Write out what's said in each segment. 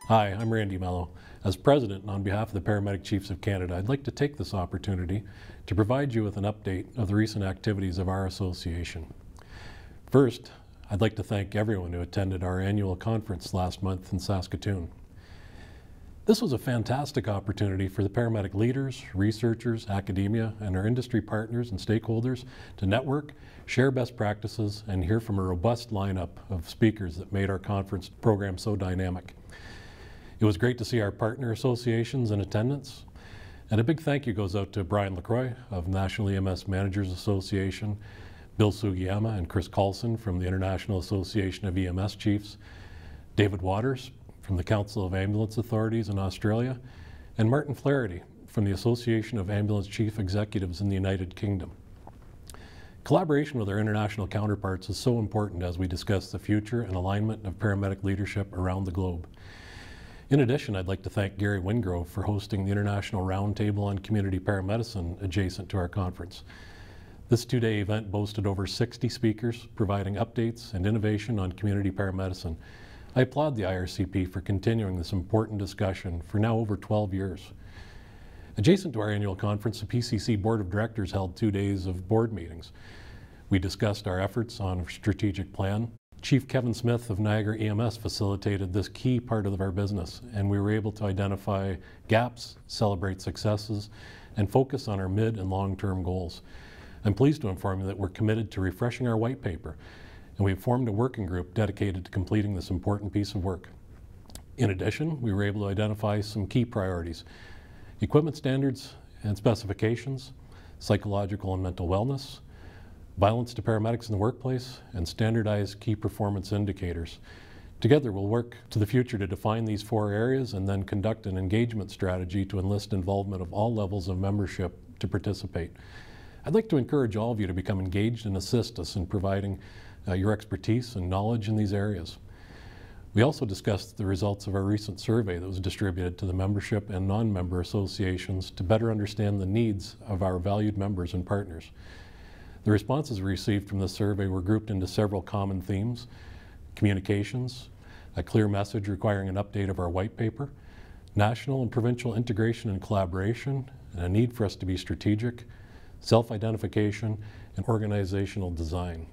Hi, I'm Randy Mellow. As President and on behalf of the Paramedic Chiefs of Canada, I'd like to take this opportunity to provide you with an update of the recent activities of our association. First, I'd like to thank everyone who attended our annual conference last month in Saskatoon. This was a fantastic opportunity for the paramedic leaders, researchers, academia, and our industry partners and stakeholders to network, share best practices, and hear from a robust lineup of speakers that made our conference program so dynamic. It was great to see our partner associations in attendance, and a big thank you goes out to Brian LaCroix of National EMS Managers Association, Bill Sugiyama and Chris Carlson from the International Association of EMS Chiefs, David Waters from the Council of Ambulance Authorities in Australia, and Martin Flaherty from the Association of Ambulance Chief Executives in the United Kingdom. Collaboration with our international counterparts is so important as we discuss the future and alignment of paramedic leadership around the globe. In addition, I'd like to thank Gary Wingrove for hosting the International Roundtable on Community Paramedicine adjacent to our conference. This two-day event boasted over 60 speakers providing updates and innovation on community paramedicine. I applaud the IRCP for continuing this important discussion for now over 12 years. Adjacent to our annual conference, the PCC Board of Directors held 2 days of board meetings. We discussed our efforts on a strategic plan. Chief Kevin Smith of Niagara EMS facilitated this key part of our business, and we were able to identify gaps, celebrate successes, and focus on our mid and long-term goals. I'm pleased to inform you that we're committed to refreshing our white paper, and we've formed a working group dedicated to completing this important piece of work. In addition, we were able to identify some key priorities: equipment standards and specifications, psychological and mental wellness, violence to paramedics in the workplace, and standardized key performance indicators. Together, we'll work to the future to define these 4 areas and then conduct an engagement strategy to enlist involvement of all levels of membership to participate. I'd like to encourage all of you to become engaged and assist us in providing your expertise and knowledge in these areas. We also discussed the results of our recent survey that was distributed to the membership and non-member associations to better understand the needs of our valued members and partners. The responses we received from this survey were grouped into several common themes: communications, a clear message requiring an update of our white paper, national and provincial integration and collaboration, and a need for us to be strategic, self-identification, and organizational design.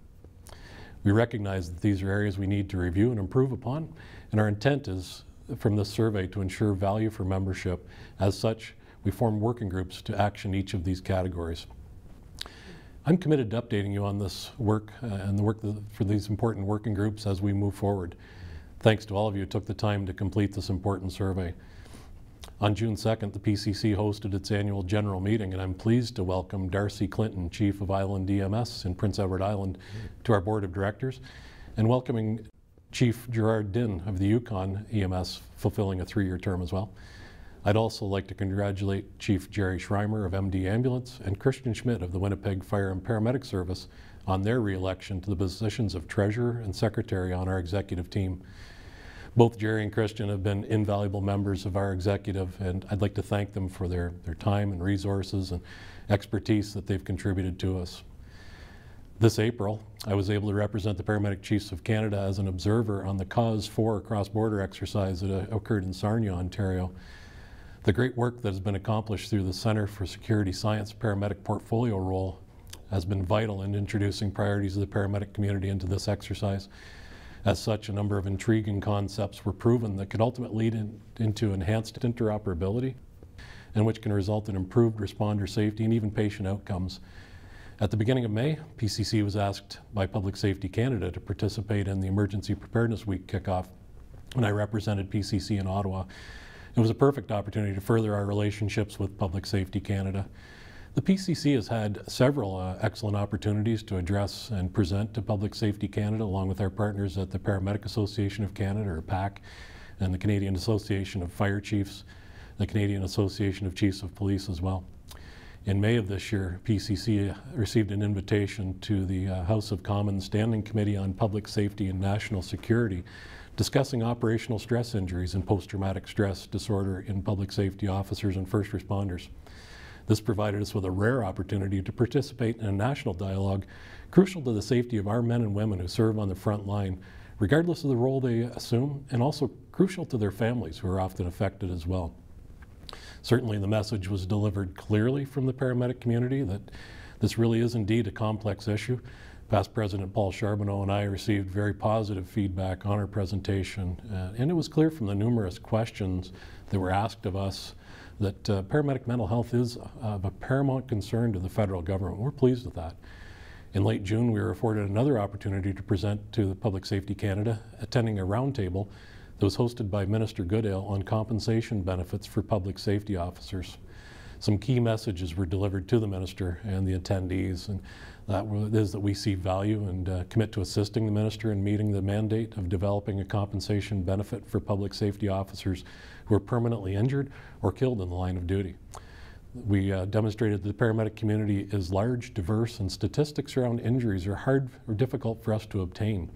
We recognize that these are areas we need to review and improve upon, and our intent is from this survey to ensure value for membership. As such, we form working groups to action each of these categories. I'm committed to updating you on this work and the work for these important working groups as we move forward. Thanks to all of you who took the time to complete this important survey. On June 2nd, the PCC hosted its annual general meeting, and I'm pleased to welcome Darcy Clinton, Chief of Island EMS in Prince Edward Island, to our Board of Directors, and welcoming Chief Gerard Din of the Yukon EMS, fulfilling a 3-year term as well. I'd also like to congratulate Chief Jerry Schreimer of MD Ambulance and Christian Schmidt of the Winnipeg Fire and Paramedic Service on their re-election to the positions of Treasurer and Secretary on our executive team. Both Jerry and Christian have been invaluable members of our executive, and I'd like to thank them for their time and resources and expertise that they've contributed to us. This April, I was able to represent the Paramedic Chiefs of Canada as an observer on the Cause 4 cross-border exercise that occurred in Sarnia, Ontario. The great work that has been accomplished through the Centre for Security Science paramedic portfolio role has been vital in introducing priorities of the paramedic community into this exercise. As such, a number of intriguing concepts were proven that could ultimately lead into enhanced interoperability and which can result in improved responder safety and even patient outcomes. At the beginning of May, PCC was asked by Public Safety Canada to participate in the Emergency Preparedness Week kickoff, and I represented PCC in Ottawa. It was a perfect opportunity to further our relationships with Public Safety Canada. The PCC has had several excellent opportunities to address and present to Public Safety Canada, along with our partners at the Paramedic Association of Canada, or PAC, and the Canadian Association of Fire Chiefs, the Canadian Association of Chiefs of Police as well. In May of this year, PCC received an invitation to the House of Commons Standing Committee on Public Safety and National Security, discussing operational stress injuries and post-traumatic stress disorder in public safety officers and first responders. This provided us with a rare opportunity to participate in a national dialogue crucial to the safety of our men and women who serve on the front line, regardless of the role they assume, and also crucial to their families who are often affected as well. Certainly the message was delivered clearly from the paramedic community that this really is indeed a complex issue. Past President Paul Charbonneau and I received very positive feedback on our presentation, and it was clear from the numerous questions that were asked of us that paramedic mental health is of a paramount concern to the federal government. We're pleased with that. In late June, we were afforded another opportunity to present to the Public Safety Canada, attending a roundtable that was hosted by Minister Goodale on compensation benefits for public safety officers. Some key messages were delivered to the minister and the attendees, and that is that we see value and commit to assisting the minister in meeting the mandate of developing a compensation benefit for public safety officers who are permanently injured or killed in the line of duty. We demonstrated that the paramedic community is large, diverse, and statistics around injuries are hard or difficult for us to obtain.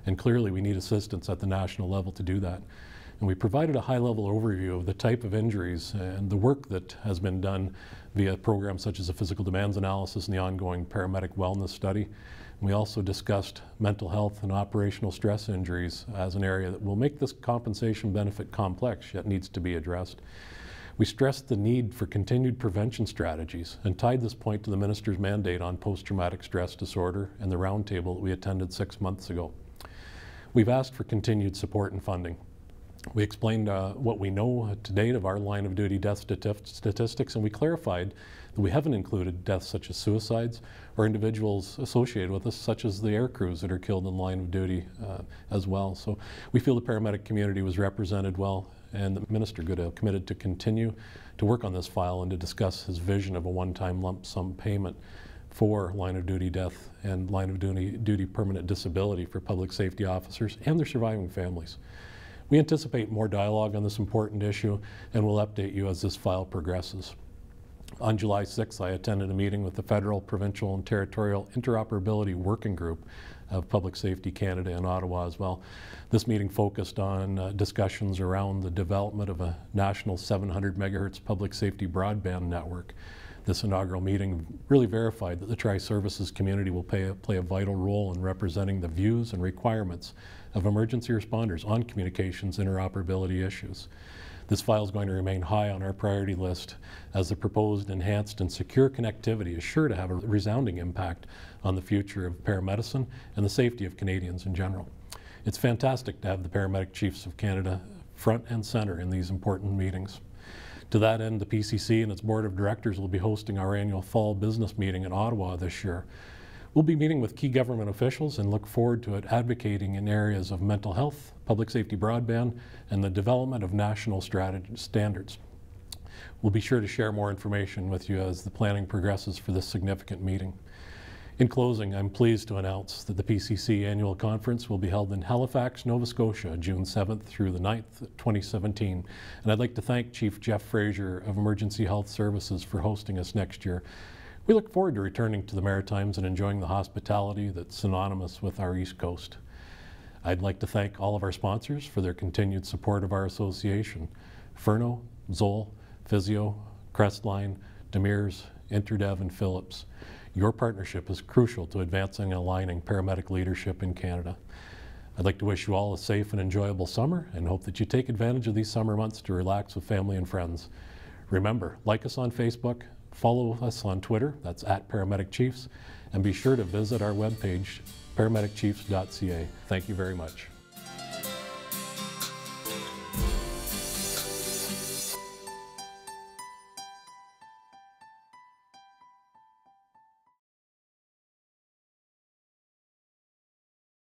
And clearly we need assistance at the national level to do that. And we provided a high-level overview of the type of injuries and the work that has been done via programs such as the physical demands analysis and the ongoing paramedic wellness study. And we also discussed mental health and operational stress injuries as an area that will make this compensation benefit complex, yet needs to be addressed. We stressed the need for continued prevention strategies and tied this point to the minister's mandate on post-traumatic stress disorder and the roundtable that we attended 6 months ago. We've asked for continued support and funding. We explained what we know to date of our line of duty death statistics, and we clarified that we haven't included deaths such as suicides or individuals associated with us, such as the air crews that are killed in line of duty as well. So we feel the paramedic community was represented well, and the Minister Goodale committed to continue to work on this file and to discuss his vision of a one-time lump sum payment for line of duty death and line of duty permanent disability for public safety officers and their surviving families. We anticipate more dialogue on this important issue, and we'll update you as this file progresses. On July 6th, I attended a meeting with the Federal, Provincial, and Territorial Interoperability Working Group of Public Safety Canada in Ottawa as well. This meeting focused on discussions around the development of a national 700 megahertz public safety broadband network. This inaugural meeting really verified that the Tri-Services community will play a vital role in representing the views and requirements of emergency responders on communications interoperability issues. This file is going to remain high on our priority list, as the proposed enhanced and secure connectivity is sure to have a resounding impact on the future of paramedicine and the safety of Canadians in general. It's fantastic to have the Paramedic Chiefs of Canada front and center in these important meetings. To that end, the PCC and its board of directors will be hosting our annual fall business meeting in Ottawa this year. We'll be meeting with key government officials and look forward to it advocating in areas of mental health, public safety broadband, and the development of national standards. We'll be sure to share more information with you as the planning progresses for this significant meeting. In closing, I'm pleased to announce that the PCC annual conference will be held in Halifax, Nova Scotia, June 7th through the 9th, 2017. And I'd like to thank Chief Jeff Fraser of Emergency Health Services for hosting us next year. We look forward to returning to the Maritimes and enjoying the hospitality that's synonymous with our East Coast. I'd like to thank all of our sponsors for their continued support of our association: Furno, Zoll, Physio, Crestline, Demirs, Interdev, and Phillips. Your partnership is crucial to advancing and aligning paramedic leadership in Canada. I'd like to wish you all a safe and enjoyable summer and hope that you take advantage of these summer months to relax with family and friends. Remember, like us on Facebook, follow us on Twitter, that's @Paramedic Chiefs, and be sure to visit our webpage, paramedicchiefs.ca. Thank you very much.